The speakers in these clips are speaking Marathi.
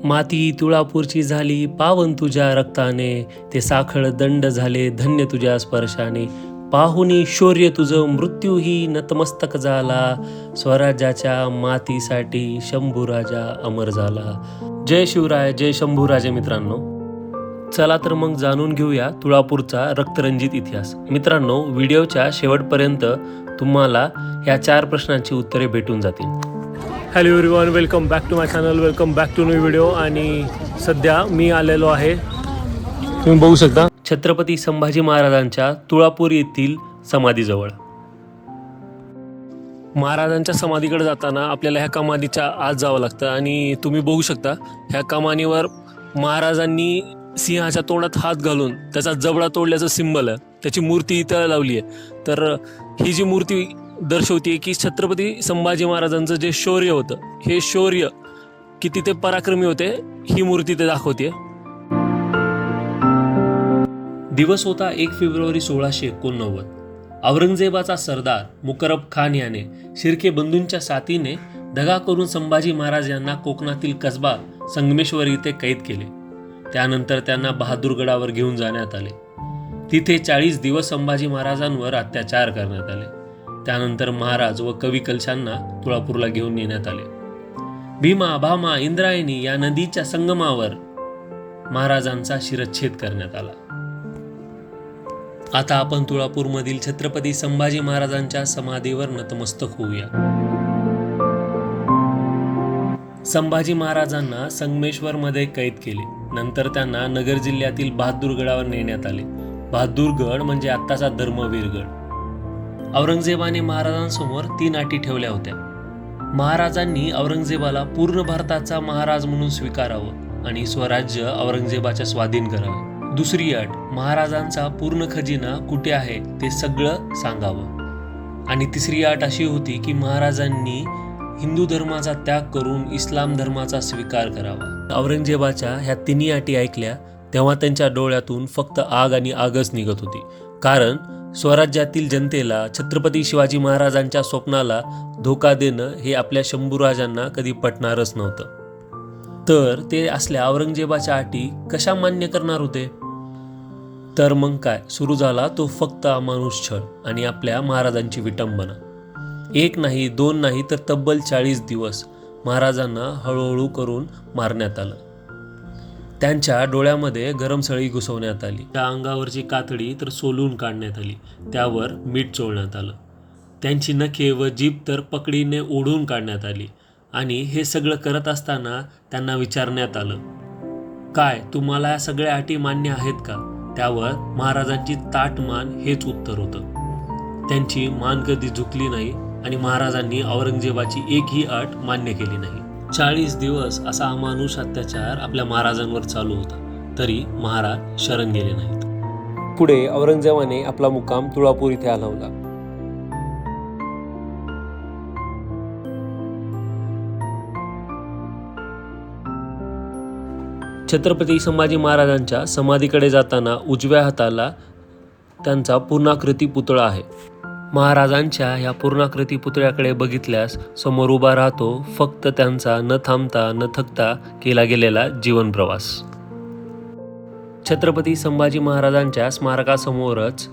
माती तुळापूरची झाली पावन तुझ्या रक्ताने, ते साखळ दंड झाले धन्य तुझ्या स्पर्शाने. पाहुनी शौर्य तुझं मृत्यूही नतमस्तक झाला, स्वराज्याच्या मातीसाठी शंभूराजा अमर झाला. जय शिवराय, जय शंभूराजे. मित्रांनो, चला तर मग जाणून घेऊया तुळापूरचा रक्तरंजित इतिहास. मित्रांनो, व्हिडिओच्या शेवटपर्यंत तुम्हाला ह्या 4 प्रश्नांची उत्तरे भेटून जातील. Hello everyone, welcome back to my channel, welcome back to new video. आणि सध्या मी आलेलो आहे, तुम्ही बघू शकता, छत्रपती संभाजी महाराजांच्या तुळापूर येथील समाधीजवळ. महाराजांच्या समाधीकडे जाताना आपल्याला ह्या कमानीच्या आत जावं लागतं आणि तुम्ही बघू शकता ह्या कमानीवर महाराजांनी सिंहाच्या तोंडात हात घालून त्याचा जबडा तोडल्याचं सिंबल आहे, त्याची मूर्ती इथं लावली आहे. तर ही जी मूर्ती दर्शवते की छत्रपती संभाजी महाराजांचं जे शौर्य होतं, हे शौर्य किती ते पराक्रमी होते, ही मूर्ती ते दाखवते. दिवस होता 1 फेब्रुवारी 1689. औरंगजेबाचा सरदार मुकरब खान याने शिर्के बंधूंच्या साथीने दगा करून संभाजी महाराज यांना कोकणातील कसबा संगमेश्वर येथे कैद केले. त्यानंतर त्यांना बहादूरगडावर घेऊन जाण्यात आले. तिथे 40 दिवस संभाजी महाराजांवर अत्याचार करण्यात आले. त्यानंतर महाराज व कवी कलशांना तुळापूरला घेऊन नेण्यात आले. भीमा, भामा, इंद्रायणी या नदीच्या संगमावर महाराजांचा शिरच्छेद करण्यात आला. आता आपण तुळापूरमधील छत्रपती संभाजी महाराजांच्या समाधीवर नतमस्तक होऊया. संभाजी महाराजांना संगमेश्वरमध्ये कैद केले. नंतर त्यांना नगर जिल्ह्यातील बहादूरगडावर नेण्यात आले. बहादूरगड म्हणजे आत्ताचा धर्मवीरगड. औरंगजेबाने महाराजांसमोर 3 अटी ठेवल्या होत्या. महाराजांनी औरंगजेबाला पूर्ण भारताचा महाराज म्हणून स्वीकारावं आणि स्वराज्य औरंगजेबाच्या स्वाधीन करावे. दुसरी अट, महाराजांचा पूर्ण खजिना कुठे आहे ते सगळं सांगावं. आणि तिसरी अट अशी होती की महाराजांनी हिंदू धर्माचा त्याग करून इस्लाम धर्माचा स्वीकार करावा. औरंगजेबाच्या ह्या 3 अटी ऐकल्या तेव्हा त्यांच्या डोळ्यातून फक्त आग आणि आगच निघत होती. कारण स्वराज्यातील जनतेला छत्रपती शिवाजी महाराजांच्या स्वप्नाला धोका देणं हे आपल्या शंभूराजांना कधी पटणारच नव्हतं. तर ते असल्या औरंगजेबाच्या अटी कशा मान्य करणार होते? तर मग काय, सुरू झाला तो फक्त अमानुष छळ आणि आपल्या महाराजांची विटंबना. 1 नाही, 2 नाही, तर तब्बल 40 दिवस महाराजांना हळूहळू करून मारण्यात आलं. त्यांच्या डोळ्यामध्ये गरम सळी घुसवण्यात आली. त्या अंगावरची कातडी तर सोलून काढण्यात आली. त्यावर मीठ चोळण्यात आलं. त्यांची नखे व जीभ तर पकडीने ओढून काढण्यात आली. आणि हे सगळं करत असताना त्यांना विचारण्यात आलं, काय तुम्हाला या सगळ्या अटी मान्य आहेत का? त्यावर महाराजांची ताठ मान हेच उत्तर होतं. त्यांची मान कधी झुकली नाही आणि महाराजांनी औरंगजेबाची एकही अट मान्य केली नाही. 40 दिवस असा अमानुष अत्याचार आपल्या महाराजांवर चालू होता, तरी महाराज शरण गेले नाहीत. पुढे औरंगजेबाने आपला मुक्काम तुळापूर इथे हलवला. छत्रपती संभाजी महाराजांच्या समाधीकडे जाताना उजव्या हाताला त्यांचा पूर्णाकृती पुतळा आहे. महाराजांच्या या पूर्णाकृती पुतळ्याकडे बघितल्यास समोर उभा राहतो फक्त त्यांचा न थांबता न थकता केला गेलेला जीवन प्रवास. छत्रपती संभाजी महाराजांच्या स्मारकासमोरच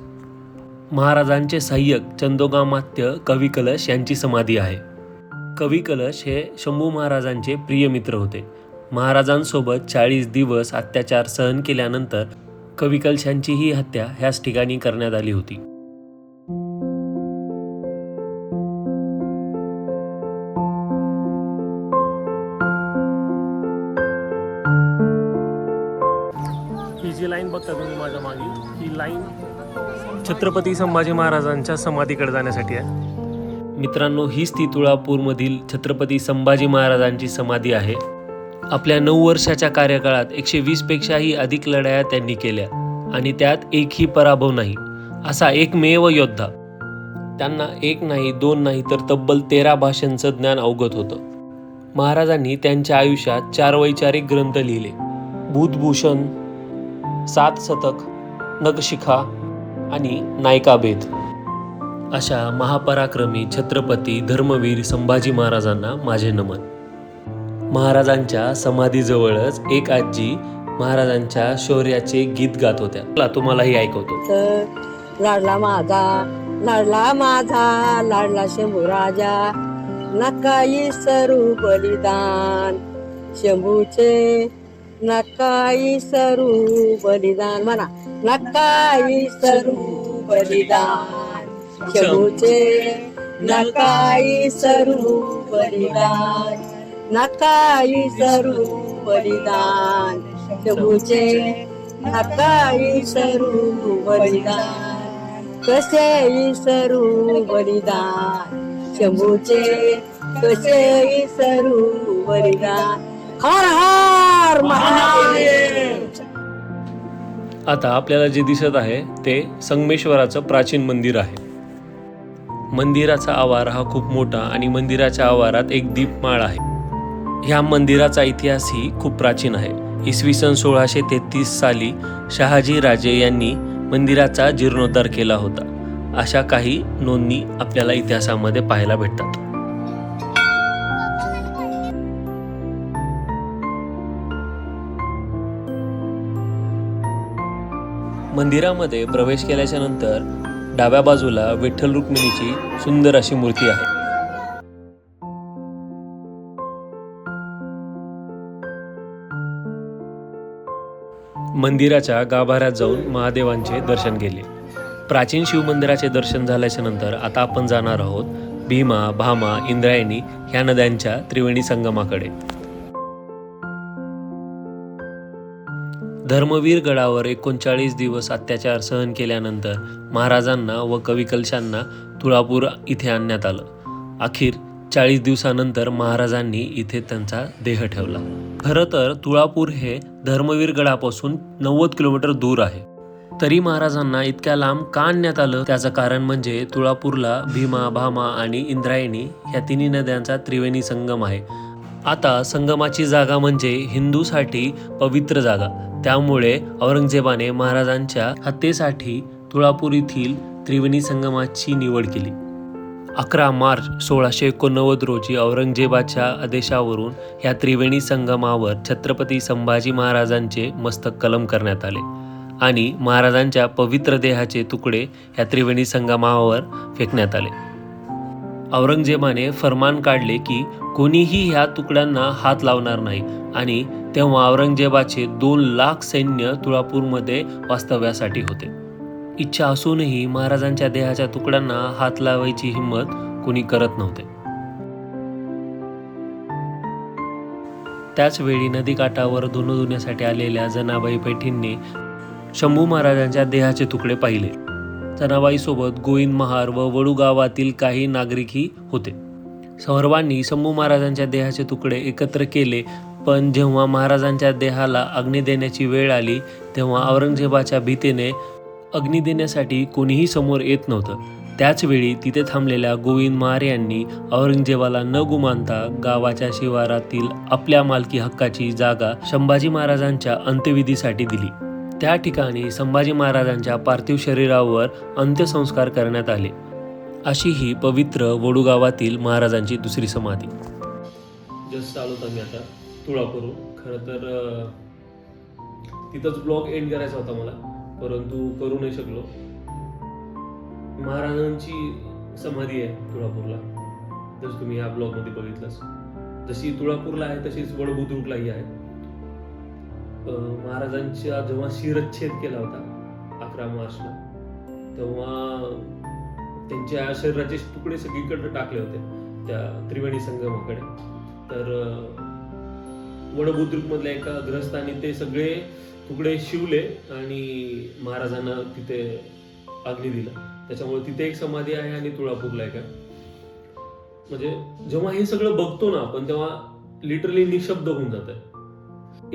महाराजांचे सहाय्यक चंदोगामात्य कवी कलश यांची समाधी आहे. कवी कलश हे शंभू महाराजांचे प्रिय मित्र होते. महाराजांसोबत 40 दिवस अत्याचार सहन केल्यानंतर कवी कलशांची ही हत्या ह्याच ठिकाणी करण्यात आली होती. ही जी लाईन बघता तुम्ही माझ्या मागे, ही लाईन छत्रपती संभाजी महाराजांच्या समाधीकडे जाण्यासाठी आहे. मित्रांनो, हीच ती तुळापूरमधील छत्रपती संभाजी महाराजांची समाधी आहे. आपल्या 9 वर्षाच्या कार्यकाळात 120 पेक्षाही अधिक लढाया त्यांनी केल्या आणि त्यात एकही पराभव नाही. असा एकमेव योद्धा. त्यांना 1 नाही, 2 नाही, तर तब्बल 13 भाषांचं ज्ञान अवगत होतं. महाराजांनी त्यांच्या आयुष्यात 4 वैचारिक ग्रंथ लिहिले. बुधभूषण, 7 शतक, नखशिखा आणि नायिकाभेद. अशा महापराक्रमी छत्रपती धर्मवीर संभाजी महाराजांना माझे नमन. महाराजांच्या समाधीजवळच एक आजी महाराजांच्या शौर्याचे गीत गात होत्या. चला तुम्हालाही ऐकवतो. लाडला माझा लाडला शंभू राजा, नका इसरू बलिदान शंभूचे, नका इसरू बलिदान. म्हणा, नका इसरू बलिदान शंभूचे, नका इसरू बलिदान, नका इसरू बलिदान शंभूचे, नका इसरू बलिदान. कसे इसरू बलिदान शंभूचे, कसे इसरू बलिदान. हर हर महादेव. आता आपल्याला जे दिसत आहे ते संगमेश्वराचं प्राचीन मंदिर आहे. मंदिराचा आवार हा खूप मोठा आणि मंदिराच्या आवारात एक दीपमाळ आहे. ह्या मंदिराचा इतिहासही खूप प्राचीन आहे. इसवी सन 1633 साली शहाजी राजे यांनी मंदिराचा जीर्णोद्धार केला होता. अशा काही नोंदी आपल्याला इतिहासामध्ये पाहायला भेटतात. मंदिरामध्ये प्रवेश केल्याच्या नंतर डाव्या बाजूला विठ्ठल रुक्मिणीची सुंदर अशी मूर्ती आहे. मंदिराच्या गाभाऱ्यात जाऊन महादेवांचे दर्शन केले. प्राचीन शिवमंदिराचे दर्शन झाल्याच्या नंतर आता आपण जाणार आहोत भीमा, भामा, इंद्रायणी ह्या नद्यांच्या त्रिवेणी संगमाकडे. धर्मवीर गडावर 39 दिवस अत्याचार सहन केल्यानंतर महाराजांना व कविकलशांना तुळापूर इथे आणण्यात आलं. अखेर 40 दिवसानंतर महाराजांनी इथे त्यांचा देह ठेवला. खरं तर तुळापूर हे धर्मवीर गडापासून 90 किलोमीटर दूर आहे. तरी महाराजांना इतक्या लांब का आणण्यात आलं, त्याचं कारण म्हणजे तुळापूरला भीमा, भामा आणि इंद्रायणी ह्या तिन्ही नद्यांचा त्रिवेणी संगम आहे. आता संगमाची जागा म्हणजे हिंदूसाठी पवित्र जागा. त्यामुळे औरंगजेबाने महाराजांच्या हत्येसाठी तुळापूर येथील त्रिवेणी संगमाची निवड केली. 11 मार्च 1689 रोजी औरंगजेबाच्या आदेशावरून ह्या त्रिवेणी संगमावर छत्रपती संभाजी महाराजांचे मस्तक कलम करण्यात आले आणि महाराजांच्या पवित्र देहाचे तुकडे ह्या त्रिवेणी संगमावर फेकण्यात आले. औरंगजेबाने फरमान काढले की कोणीही ह्या तुकड्यांना हात लावणार नाही आणि तेव्हा औरंगजेबाचे 2 लाख सैन्य तुळापूरमध्ये वास्तव्यासाठी होते. इच्छा असूनही महाराजांच्या देहाच्या तुकड्यांना हात लावायची हिंमत कोणी करत नव्हते. त्याच वेळी नदीकाठावर धुणं धुण्यासाठी आलेल्या जनाबाई पैठींनी शंभू महाराजांच्या देहाचे तुकडे पाहिले. जनाबाईसोबत गोविंद महार व वडू गावातील काही नागरिकही होते. सर्वांनी शंभू महाराजांच्या देहाचे तुकडे एकत्र केले. पण जेव्हा महाराजांच्या देहाला अग्नी देण्याची वेळ आली तेव्हा औरंगजेबाच्या भीतीने अग्नी देण्यासाठी कोणीही समोर येत नव्हतं. त्याच वेळी तिथे थांबलेल्या गोविंद महार यांनी औरंगजेबाला न गुमानता गावाच्या शिवारातील आपल्या मालकी हक्काची जागा संभाजी महाराजांच्या अंत्यविधीसाठी दिली. त्या ठिकाणी संभाजी महाराजांच्या पार्थिव शरीरावर अंत्यसंस्कार करण्यात आले. अशी ही पवित्र वडू गावातील महाराजांची दुसरी समाधी. जस्ट आलोत आम्ही आता तुळापूर. खरं तर तिथंच ब्लॉग एंड करायचा होता मला, परंतु करू नाही शकलो. महाराजांची समाधी आहे तुळापूरला, जसं तुम्ही या ब्लॉग मध्ये बघितलंच. जशी तुळापूरला आहे तशीच वडबुद्रुकलाही आहे. महाराजांच्या जेव्हा शिरच्छेद केला होता 11 मार्चला, तेव्हा त्यांच्या शरीराचे तुकडे सगळीकडे टाकले होते त्या त्रिवेणी संगमाकडे. तर वडबुद्रुक मधल्या एका ग्रहस्थानी ते सगळे तुकडे शिवले आणि महाराजांना तिथे अग्नी दिला. त्याच्यामुळे तिथे एक समाधी आहे आणि तुळापूरला एक आहे. म्हणजे जेव्हा हे सगळं बघतो ना आपण तेव्हा लिटरली निशब्द होऊन जात आहे.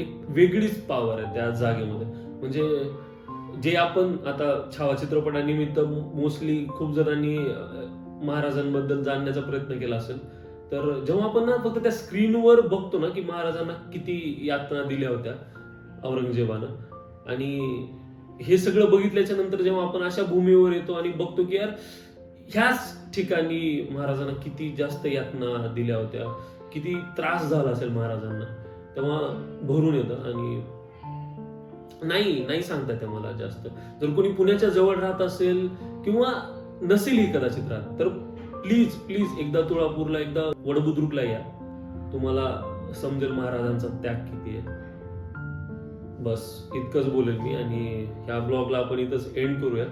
एक वेगळीच पॉवर आहे त्या जागेमध्ये. म्हणजे जे आपण आता छावा चित्रपटानिमित्त मोस्टली खूप जणांनी महाराजांबद्दल जाणण्याचा प्रयत्न केला असेल, तर जेव्हा आपण ना फक्त त्या स्क्रीनवर बघतो ना की महाराजांना किती यातना दिल्या होत्या औरंगजेबानं, आणि हे सगळं बघितल्याच्या नंतर जेव्हा आपण अशा भूमीवर येतो आणि बघतो की यार ह्याच ठिकाणी महाराजांना किती जास्त यातना दिल्या होत्या, किती त्रास झाला असेल महाराजांना, तेव्हा भरून येतं. आणि नाही सांगता ते मला जास्त. जर कोणी पुण्याच्या जवळ राहत असेल किंवा नसेलही कदाचित राहत, तर प्लीज एकदा तुळापूरला, एकदा वडबुद्रुकला या, तुम्हाला समजेल महाराजांचा त्याग किती आहे. बस इतकंच बोलेल मी, आणि ह्या ब्लॉगला आपण इथंच एंड करूया.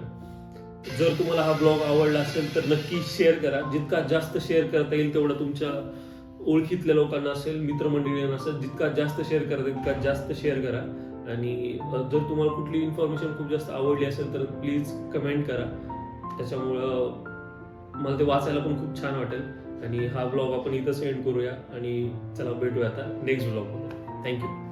जर तुम्हाला हा ब्लॉग आवडला असेल तर नक्की शेअर करा. जितका जास्त शेअर करता येईल तेवढा तुमच्या ओळखीतल्या लोकांना असेल, मित्रमंडळींना असेल, जितका जास्त शेअर करता येईल तितका जास्त शेअर करा. आणि जर तुम्हाला कुठली इन्फॉर्मेशन खूप जास्त आवडली असेल तर प्लीज कमेंट करा. त्याच्यामुळं मला ते वाचायला पण खूप छान वाटेल. आणि हा ब्लॉग आपण इथंच एंड करूया, आणि चला भेटूया आता नेक्स्ट ब्लॉगमध्ये. थँक्यू.